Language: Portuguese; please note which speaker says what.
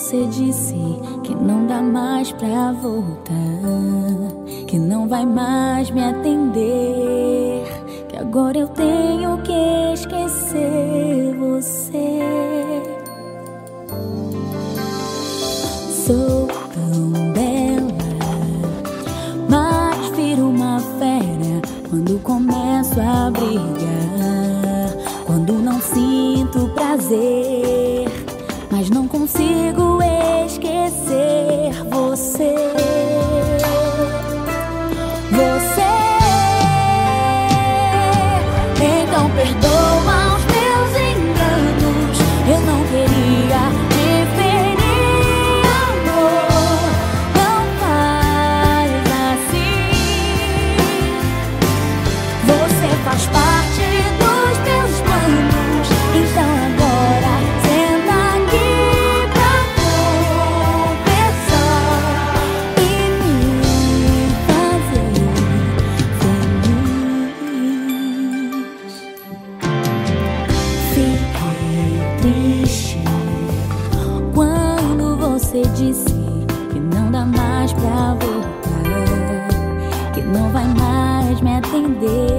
Speaker 1: você disse que não dá mais pra voltar, que não vai mais me atender, que agora eu tenho que esquecer você. Sou tão bela, mas viro uma fera quando começo a brigar, quando não sinto prazer, mas não consigo esquecer você. Então perdoa os meus enganos, eu não queria te ferir, amor. Não faz assim. Você faz parte dos meus planos, então agora senta aqui pra conversar e me fazer feliz. Fiquei triste quando você disse que não dá mais pra voltar, que não vai mais me atender,